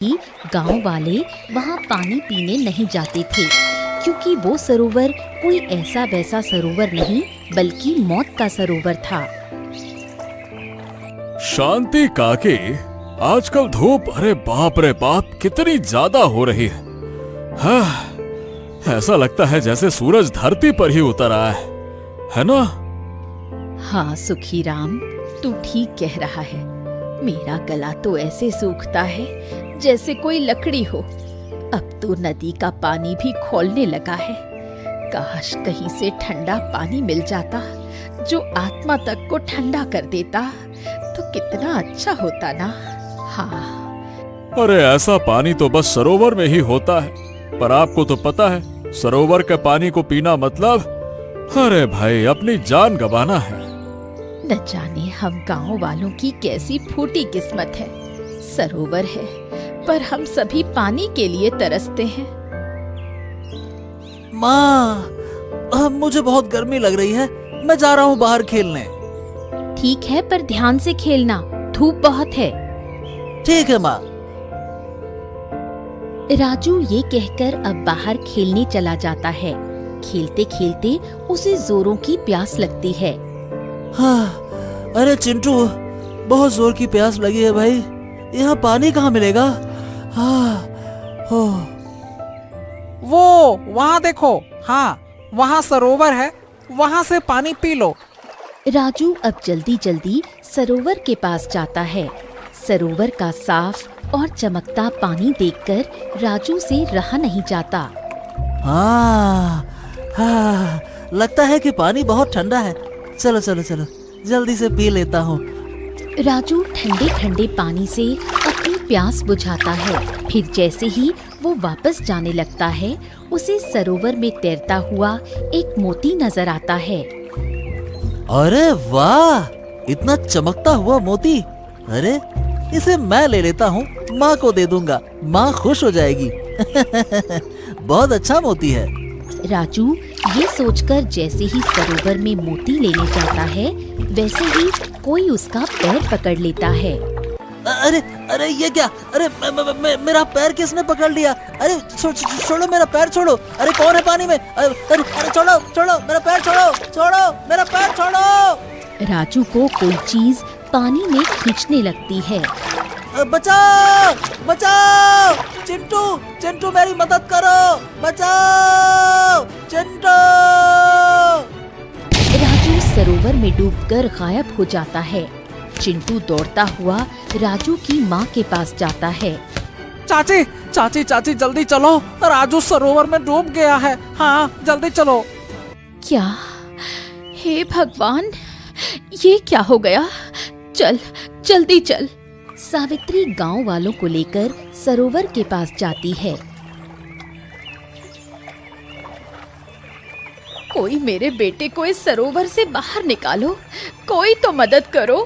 ही गांव वाले वहां पानी पीने नहीं जाते थे, क्योंकि वो सरोवर कोई ऐसा वैसा सरोवर नहीं बल्कि मौत का सरोवर था। शांति काकी, आजकल धूप अरे बाप कितनी ज्यादा हो रही है। हाँ, ऐसा लगता है जैसे सूरज धरती पर ही उतर आया है ना? हाँ सुखी राम, तू ठीक कह रहा है। मेरा गला तो ऐसे सूखता है जैसे कोई लकड़ी हो। अब तो नदी का पानी भी खौलने लगा है। काश कहीं से ठंडा पानी मिल जाता जो आत्मा तक को ठंडा कर देता, तो कितना अच्छा होता ना। हाँ, अरे ऐसा पानी तो बस सरोवर में ही होता है, पर आपको तो पता है सरोवर के पानी को पीना मतलब अरे भाई अपनी जान गंवाना है। न जाने हम गांव वालों की कैसी फूटी किस्मत है। सरोवर है पर हम सभी पानी के लिए तरसते हैं। माँ, अब मुझे बहुत गर्मी लग रही है, मैं जा रहा हूँ बाहर खेलने। ठीक है, पर ध्यान से खेलना, धूप बहुत है। ठीक है माँ। राजू ये कहकर अब बाहर खेलने चला जाता है। खेलते खेलते उसे जोरों की प्यास लगती है। हाँ, अरे चिंटू, बहुत जोर की प्यास लगी है भाई। यहाँ पानी कहाँ मिलेगा? हाँ, हो। वो वहाँ देखो, हाँ वहाँ सरोवर है, वहाँ से पानी पी लो। राजू अब जल्दी जल्दी सरोवर के पास जाता है। सरोवर का साफ और चमकता पानी देखकर राजू से रहा नहीं जाता। हाँ, हाँ, लगता है कि पानी बहुत ठंडा है। चलो चलो चलो, जल्दी से पी लेता हूँ। राजू ठंडे ठंडे पानी से अपनी प्यास बुझाता है। फिर जैसे ही वो वापस जाने लगता है, उसे सरोवर में तैरता हुआ एक मोती नजर आता है। अरे वाह, इतना चमकता हुआ मोती! अरे इसे मैं ले लेता हूँ, माँ को दे दूंगा, माँ खुश हो जाएगी। बहुत अच्छा मोती है। राजू ये सोचकर जैसे ही सरोवर में मोती लेने जाता है, वैसे ही कोई उसका पैर पकड़ लेता है। अरे अरे ये क्या? अरे मेरा पैर किसने पकड़ लिया? अरे छोड़ो मेरा पैर, छोड़ो। अरे कौन है पानी में? अरे छोड़ो छोड़ो मेरा पैर, छोड़ो मेरा पैर, छोड़ो। राजू को कोई चीज पानी में खींचने लगती है। बचाओ बचाओ, चिंटू चिंटू मेरी मदद करो, बचाओ चिंटू। राजू सरोवर में डूबकर गायब हो जाता है। चिंटू दौड़ता हुआ राजू की माँ के पास जाता है। चाची चाची चाची जल्दी चलो, राजू सरोवर में डूब गया है। हाँ जल्दी चलो। क्या? हे भगवान, ये क्या हो गया? चल जल्दी चल। सावित्री गांव वालों को लेकर सरोवर के पास जाती है। कोई मेरे बेटे को इस सरोवर से बाहर निकालो, कोई तो मदद करो।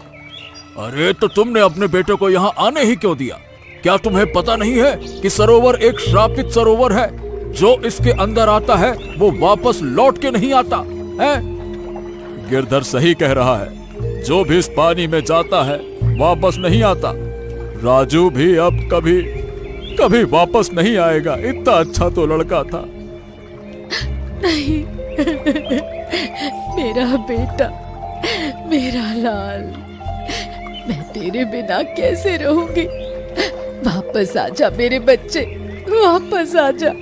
अरे तो तुमने अपने बेटे को यहाँ आने ही क्यों दिया? क्या तुम्हें पता नहीं है कि सरोवर एक श्रापित सरोवर है? जो इसके अंदर आता है वो वापस लौट के नहीं आता है। गिरधर सही कह रहा है, जो भी इस पानी में जाता है वापस नहीं आता। राजू भी अब कभी वापस नहीं आएगा। इतना अच्छा तो लड़का था। नहीं, मेरा बेटा, मेरा लाल, मैं तेरे बिना कैसे रहूंगी? वापस आजा मेरे बच्चे, वापस आजा।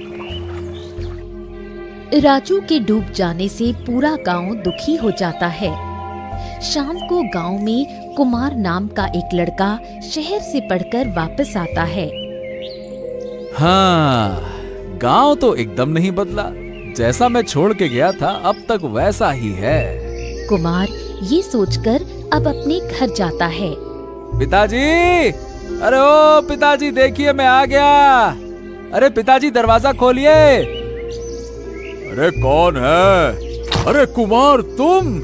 राजू के डूब जाने से पूरा गांव दुखी हो जाता है। शाम को गांव में कुमार नाम का एक लड़का शहर से पढ़कर वापस आता है। हाँ, गांव तो एकदम नहीं बदला, जैसा मैं छोड़ के गया था अब तक वैसा ही है। कुमार ये सोचकर अब अपने घर जाता है। पिताजी, अरे ओ पिताजी देखिए मैं आ गया। अरे पिताजी दरवाजा खोलिए। अरे कौन है? अरे कुमार तुम?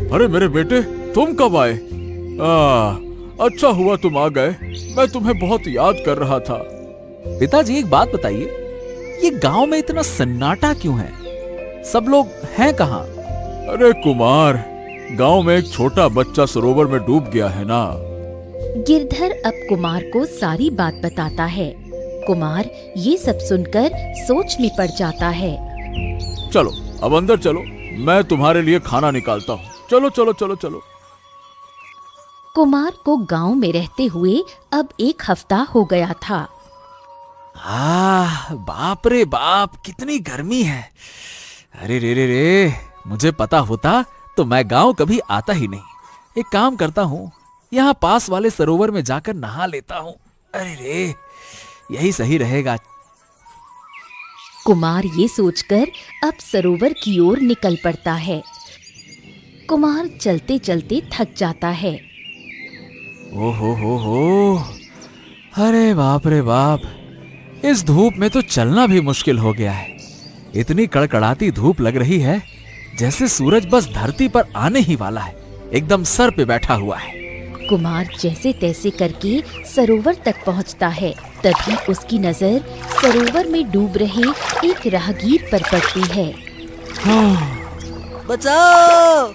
अरे मेरे बेटे तुम कब आए? अच्छा हुआ तुम आ गए, मैं तुम्हें बहुत याद कर रहा था। पिताजी एक बात बताइए, ये गांव में इतना सन्नाटा क्यों है? सब लोग हैं कहाँ? अरे कुमार, गांव में एक छोटा बच्चा सरोवर में डूब गया है ना। गिरधर अब कुमार को सारी बात बताता है। कुमार ये सब सुनकर सोच में पड़ जाता है। चलो अब अंदर चलो, मैं तुम्हारे लिए खाना निकालता हूँ। चलो चलो चलो चलो। कुमार को गांव में रहते हुए अब 1 हफ्ता हो गया था। बाप रे बाप, कितनी गर्मी है। अरे रे रे रे, मुझे पता होता तो मैं गांव कभी आता ही नहीं। एक काम करता हूँ, यहाँ पास वाले सरोवर में जाकर नहा लेता हूँ। अरे रे, यही सही रहेगा। कुमार ये सोचकर अब सरोवर की ओर निकल पड़ता है। कुमार चलते चलते थक जाता है। ओहो हो, अरे बाप रे बाप, इस धूप में तो चलना भी मुश्किल हो गया है। इतनी कड़कड़ाती धूप लग रही है जैसे सूरज बस धरती पर आने ही वाला है, एकदम सर पे बैठा हुआ है। कुमार जैसे तैसे करके सरोवर तक पहुंचता है। तभी उसकी नजर सरोवर में डूब रहे एक राहगीर पर पड़ती है। बचाओ!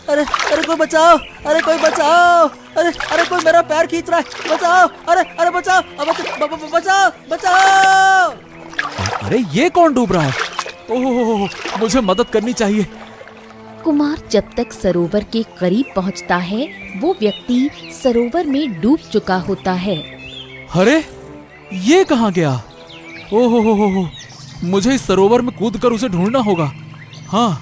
अरे अरे कोई बचाओ! अरे कोई बचाओ! अरे अरे कोई मेरा पैर खींच रहा है! बचाओ! अरे अरे बचाओ! बचाओ! बचाओ! अरे ये कौन डूब रहा है? ओह, मुझे मदद करनी चाहिए। कुमार जब तक सरोवर के करीब पहुंचता है, वो व्यक्ति सरोवर में डूब चुका होता है। अरे ये कहाँ गया? ओहो, मुझे इस सरोवर में कूदकर उसे ढूंढना होगा। हाँ।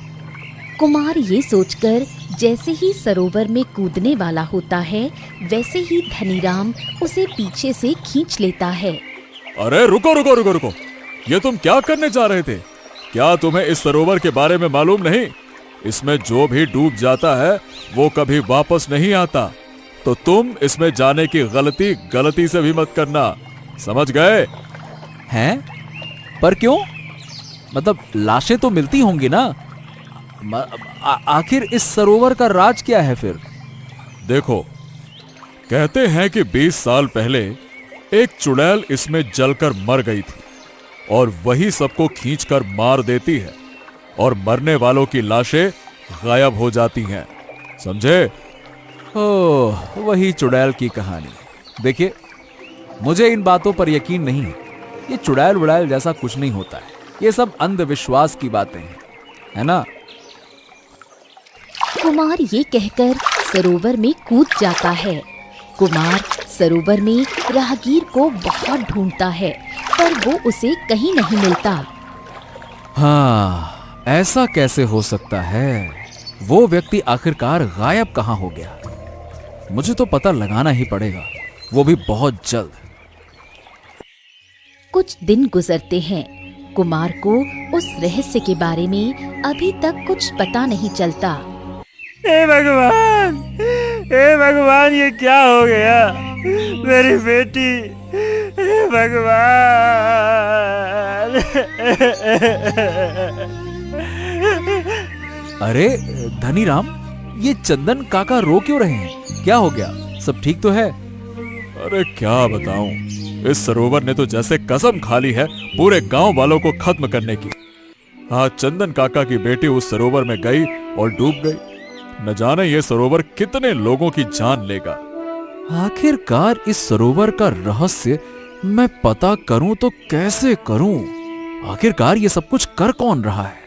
कुमार ये सोचकर जैसे ही सरोवर में कूदने वाला होता है, वैसे ही धनीराम उसे पीछे से खींच लेता है। अरे रुको रुको रुको रुको, ये तुम क्या करने जा रहे थे? क्या तुम्हें इस सरोवर के बारे में मालूम नहीं? इसमें जो भी डूब जाता है वो कभी वापस नहीं आता। तो तुम इसमें जाने की गलती से भी मत करना, समझ गए? हैं? पर क्यों? मतलब लाशें तो मिलती होंगी ना। आखिर इस सरोवर का राज क्या है फिर? देखो, कहते हैं कि 20 साल पहले एक चुड़ैल इसमें जलकर मर गई थी और वही सबको खींचकर मार देती है और मरने वालों की लाशें गायब हो जाती हैं, समझे? ओह, वही चुड़ैल की कहानी। देखिए, मुझे इन बातों पर यकीन नहीं है। ये चुड़ैल वुड़ैल जैसा कुछ नहीं होता है। ये सब अंधविश्वास की बातें हैं, है ना? कुमार ये कहकर सरोवर में कूद जाता है। कुमार सरोवर में राहगीर को बहुत ढूंढता है, पर वो उसे कहीं नहीं मिलता। हाँ, ऐसा कैसे हो सकता है? वो व्यक्ति आखिरकार गायब कहाँ हो गया? मुझे तो पता लगाना ही पड़ेगा, वो भी बहुत जल्द। कुछ दिन गुजरते हैं। कुमार को उस रहस्य के बारे में अभी तक कुछ पता नहीं चलता। हे भगवान, ये क्या हो गया? मेरी बेटी, हे भगवान। अरे धनीराम, ये चंदन काका रो क्यों रहे हैं? क्या हो गया? सब ठीक तो है? अरे क्या बताऊं, इस सरोवर ने तो जैसे कसम खा ली है पूरे गांव वालों को खत्म करने की। आज चंदन काका की बेटी उस सरोवर में गई और डूब गई। न जाने ये सरोवर कितने लोगों की जान लेगा। आखिरकार इस सरोवर का रहस्य मैं पता करूं तो कैसे करूं? आखिरकार ये सब कुछ कर कौन रहा है?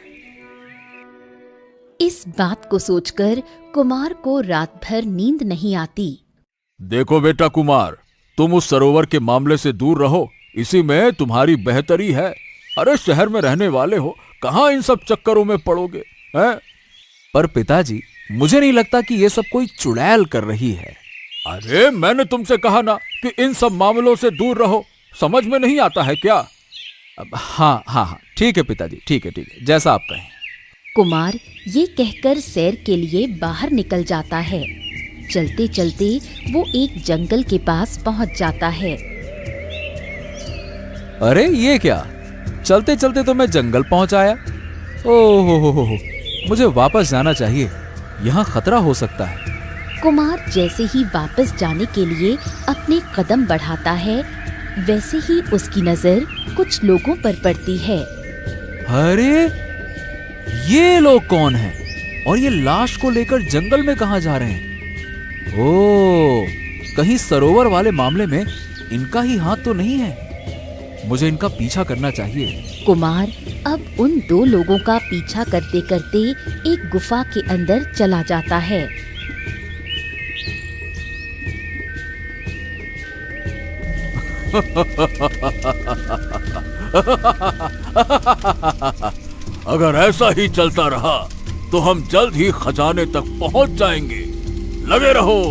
इस बात को सोचकर कुमार को रात भर नींद नहीं आती। देखो बेटा कुमार, तुम उस सरोवर के मामले से दूर रहो, इसी में तुम्हारी बेहतरी है। अरे शहर में रहने वाले हो, कहां इन सब चक्करों में पड़ोगे, हैं? पर पिताजी, मुझे नहीं लगता कि ये सब कोई चुड़ैल कर रही है। अरे मैंने तुमसे कहा ना कि इन सब मामलों से दूर रहो, समझ में नहीं आता है क्या? हाँ हाँ हाँ, ठीक है पिताजी, ठीक है, जैसा आप कहें। कुमार ये कहकर सैर के लिए बाहर निकल जाता है। चलते चलते वो एक जंगल के पास पहुंच जाता है। अरे ये क्या? चलते चलते तो मैं जंगल पहुंच आया। ओहो, मुझे वापस जाना चाहिए, यहाँ खतरा हो सकता है। कुमार जैसे ही वापस जाने के लिए अपने कदम बढ़ाता है, वैसे ही उसकी नजर कुछ लोगों पर पड़ती है। अरे ये लोग कौन हैं? और ये लाश को लेकर जंगल में कहाँ जा रहे हैं? ओह, कहीं सरोवर वाले मामले में इनका ही हाथ तो नहीं है? मुझे इनका पीछा करना चाहिए। कुमार अब उन दो लोगों का पीछा करते करते एक गुफा के अंदर चला जाता है। अगर ऐसा ही चलता रहा तो हम जल्द ही खजाने तक पहुंच जाएंगे। लगे रहो।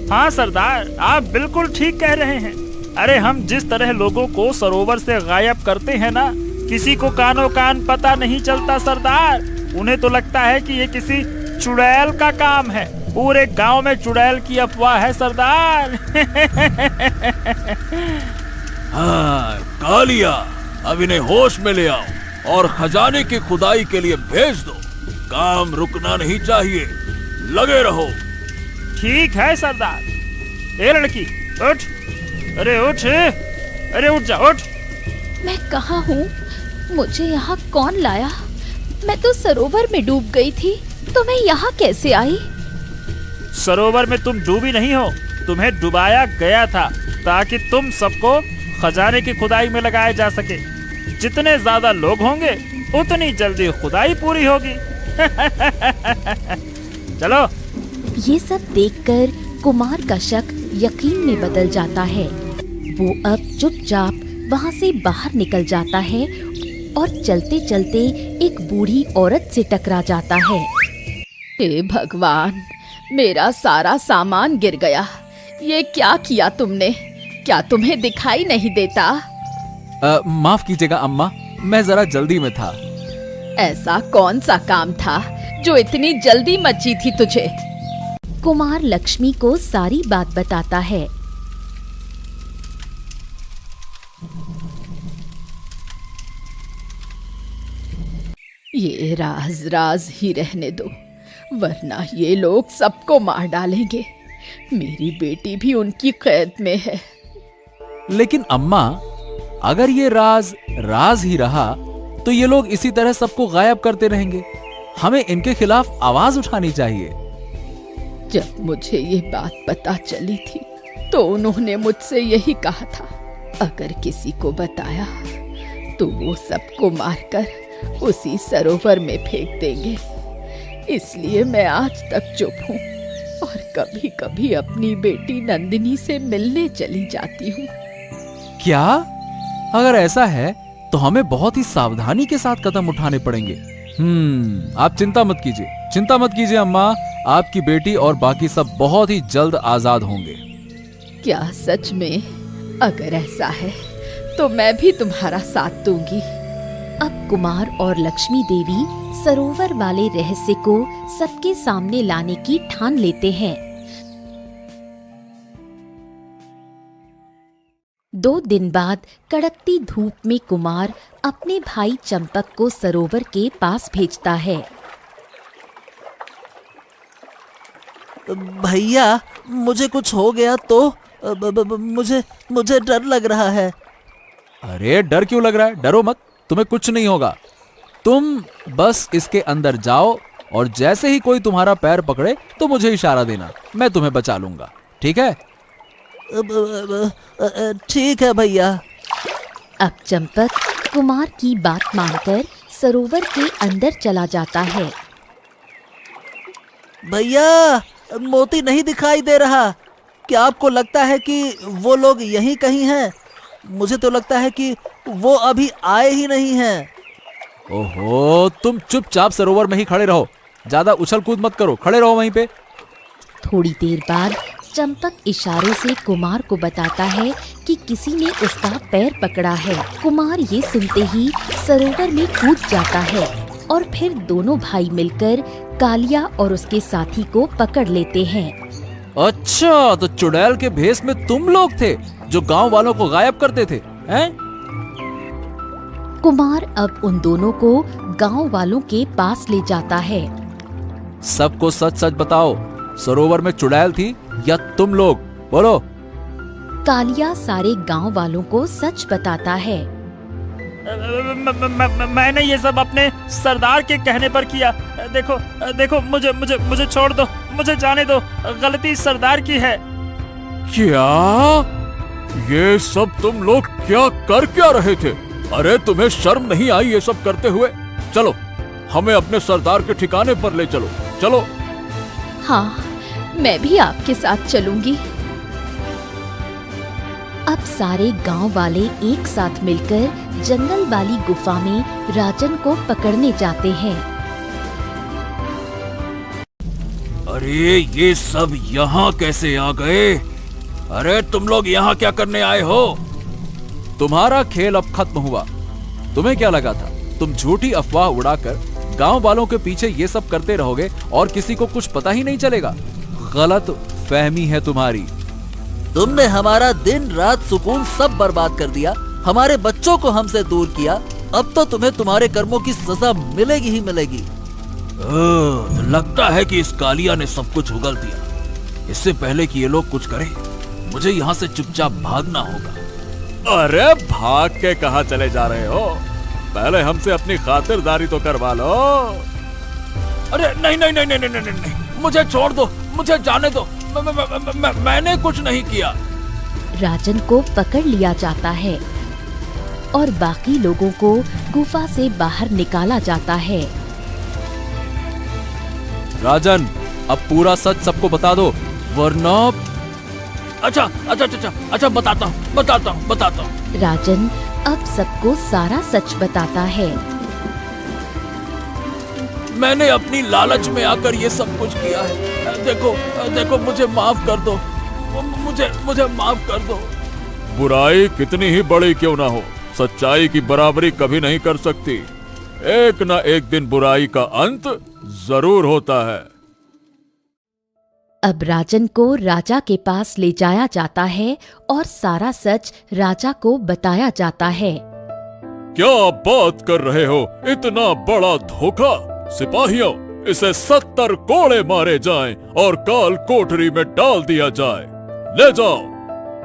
हाँ सरदार, आप बिल्कुल ठीक कह रहे हैं। अरे हम जिस तरह लोगों को सरोवर से गायब करते हैं ना, किसी को कानो कान पता नहीं चलता सरदार। उन्हें तो लगता है कि ये किसी चुड़ैल का काम है। पूरे गांव में चुड़ैल की अफवाह है सरदार। हाँ कालिया, अब इन्हें होश में ले आओ और खजाने की खुदाई के लिए भेज दो। काम रुकना नहीं चाहिए। लगे रहो। ठीक है सरदार। ए लड़की उठ, अरे उठ, अरे उठ जा, उठ। मैं कहाँ हूँ? मुझे यहाँ कौन लाया? मैं तो सरोवर में डूब गई थी, तो मैं यहाँ कैसे आई? सरोवर में तुम डूबी नहीं हो, तुम्हें डुबाया गया था ताकि तुम सबको खजाने की खुदाई में लगाया जा सके। जितने ज्यादा लोग होंगे उतनी जल्दी खुदाई पूरी होगी। चलो। ये सब देखकर कुमार का शक यकीन में बदल जाता है। वो अब चुपचाप वहाँ से बाहर निकल जाता है और चलते चलते एक बूढ़ी औरत से टकरा जाता है। हे भगवान, मेरा सारा सामान गिर गया। ये क्या किया तुमने? क्या तुम्हें दिखाई नहीं देता? माफ कीजिएगा अम्मा, मैं जरा जल्दी में था। ऐसा कौन सा काम था जो इतनी जल्दी मची थी तुझे? कुमार लक्ष्मी को सारी बात बताता है। ये राज राज ही रहने दो, वरना ये लोग सबको मार डालेंगे। मेरी बेटी भी उनकी कैद में है। लेकिन अम्मा, अगर ये राज राज ही रहा तो ये लोग इसी तरह सबको गायब करते रहेंगे। हमें इनके खिलाफ आवाज उठानी चाहिए। जब मुझे ये बात पता चली थी तो उन्होंने मुझसे यही कहा था, अगर किसी को बताया तो वो सबको मारकर उसी सरोवर में फेंक देंगे। इसलिए मैं आज तक चुप हूँ और कभी कभी अपनी बेटी नंदिनी से मिलने चली जाती हूँ। क्या? अगर ऐसा है तो हमें बहुत ही सावधानी के साथ कदम उठाने पड़ेंगे। आप चिंता मत कीजिए अम्मा, आपकी बेटी और बाकी सब बहुत ही जल्द आजाद होंगे। क्या सच में? अगर ऐसा है तो मैं भी तुम्हारा साथ दूंगी। अब कुमार और लक्ष्मी देवी सरोवर वाले रहस्य को सबके सामने लाने की ठान लेते हैं। 2 दिन बाद कड़कती धूप में कुमार अपने भाई चंपक को सरोवर के पास भेजता है। भैया, मुझे कुछ हो गया तो मुझे डर लग रहा है। अरे डर क्यों लग रहा है? डरो मत, तुम्हें कुछ नहीं होगा। तुम बस इसके अंदर जाओ और जैसे ही कोई तुम्हारा पैर पकड़े तो मुझे इशारा देना, मैं तुम्हें बचा लूंगा। ठीक है? ठीक है भैया। अब चंपक कुमार की बात मानकर सरोवर के अंदर चला जाता है। भैया, मोती नहीं दिखाई दे रहा। क्या आपको लगता है कि वो लोग यहीं कहीं हैं? मुझे तो लगता है कि वो अभी आए ही नहीं हैं। ओहो, तुम चुपचाप सरोवर में ही खड़े रहो, ज्यादा उछल कूद मत करो, खड़े रहो वहीं पे। थोड़ी देर बाद चंपक इशारे से कुमार को बताता है कि किसी ने उसका पैर पकड़ा है। कुमार ये सुनते ही सरोवर में कूद जाता है और फिर दोनों भाई मिलकर कालिया और उसके साथी को पकड़ लेते हैं। अच्छा, तो चुड़ैल के भेष में तुम लोग थे जो गांव वालों को गायब करते थे, हैं? कुमार अब उन दोनों को गांव वालों के पास ले जाता है। सबको सच सच बताओ, सरोवर में चुड़ैल थी या तुम लोग? बोलो। कालिया सारे गांव वालों को सच बताता है। मैंने ये सब अपने सरदार के कहने पर किया। देखो, मुझे छोड़ दो, मुझे जाने दो। गलती सरदार की है। क्या? ये सब तुम लोग क्या रहे थे? अरे तुम्हें शर्म नहीं आई ये सब करते हुए? चलो हमें अपने सरदार के ठिकाने पर ले चलो, चलो। हाँ, मैं भी आपके साथ चलूंगी। अब सारे गांव वाले एक साथ मिलकर जंगल वाली गुफा में राजन को पकड़ने जाते हैं। अरे ये सब यहाँ कैसे आ गए? अरे तुम लोग यहाँ क्या करने आए हो? तुम्हारा खेल अब खत्म हुआ। तुम्हें क्या लगा था तुम झूठी अफवाह उड़ाकर गांव वालों के पीछे ये सब करते रहोगे और किसी को कुछ पता ही नहीं चलेगा? गलत फहमी है तुम्हारी। तुमने हमारा दिन रात सुकून सब बर्बाद कर दिया, हमारे बच्चों को हमसे दूर किया। अब तो तुम्हें तुम्हारे कर्मों की सजा मिलेगी ही मिलेगी। लगता है कि इस कालिया ने सब कुछ उगल दिया। इससे पहले कि ये लोग कुछ करें, मुझे यहाँ से चुपचाप भागना होगा। अरे भाग के कहाँ चले जा रहे हो? पहले हमसे अपनी खातिरदारी तो करवा लो। अरे नहीं नहीं नहीं नहीं नहीं नहीं, नहीं। मुझे छोड़ दो, मुझे जाने दो। मैंने कुछ नहीं किया। राजन को पकड़ लिया जाता है और बाकी लोगों को गुफा से बाहर निकाला जाता है। राजन, अब पूरा सच सबको बता दो, वरना। अच्छा बताता हूँ। राजन अब सबको सारा सच बताता है। मैंने अपनी लालच में आकर ये सब कुछ किया है। देखो मुझे माफ कर दो। मुझे माफ कर दो। बुराई कितनी ही बड़ी क्यों ना हो, सच्चाई की बराबरी कभी नहीं कर सकती। एक ना एक दिन बुराई का अंत जरूर होता है। अब राजन को राजा के पास ले जाया जाता है और सारा सच राजा को बताया जाता है। क्या बात कर रहे हो? इतना बड़ा धोखा! सिपाहियों, इसे 70 कोड़े मारे जाएं और काल कोठरी में डाल दिया जाए। ले जाओ।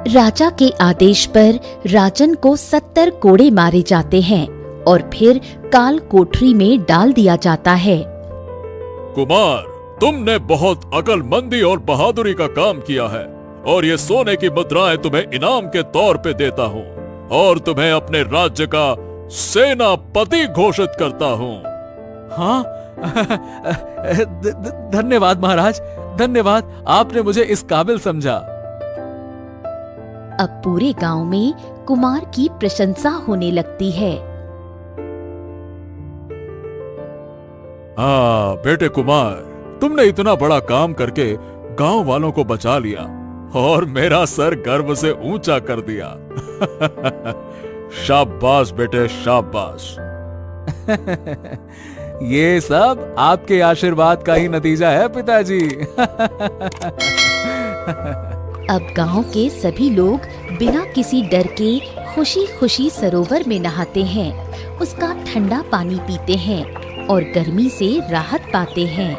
राजा के आदेश पर राजन को 70 कोड़े मारे जाते हैं और फिर काल कोठरी में डाल दिया जाता है। कुमार, तुमने बहुत अकलमंदी और बहादुरी का काम किया है और ये सोने की मुद्राएं तुम्हें इनाम के तौर पे देता हूँ और तुम्हें अपने राज्य का सेनापति घोषित करता हूँ। हाँ, धन्यवाद महाराज, धन्यवाद। आपने मुझे इस काबिल समझा। अब पूरे गांव में कुमार की प्रशंसा होने लगती है। हाँ बेटे कुमार, तुमने इतना बड़ा काम करके गांव वालों को बचा लिया और मेरा सर गर्व से ऊंचा कर दिया। शाबाश बेटे, शाबाश। ये सब आपके आशीर्वाद का ही नतीजा है पिताजी। अब गांव के सभी लोग बिना किसी डर के खुशी खुशी सरोवर में नहाते हैं, उसका ठंडा पानी पीते हैं और गर्मी से राहत पाते हैं।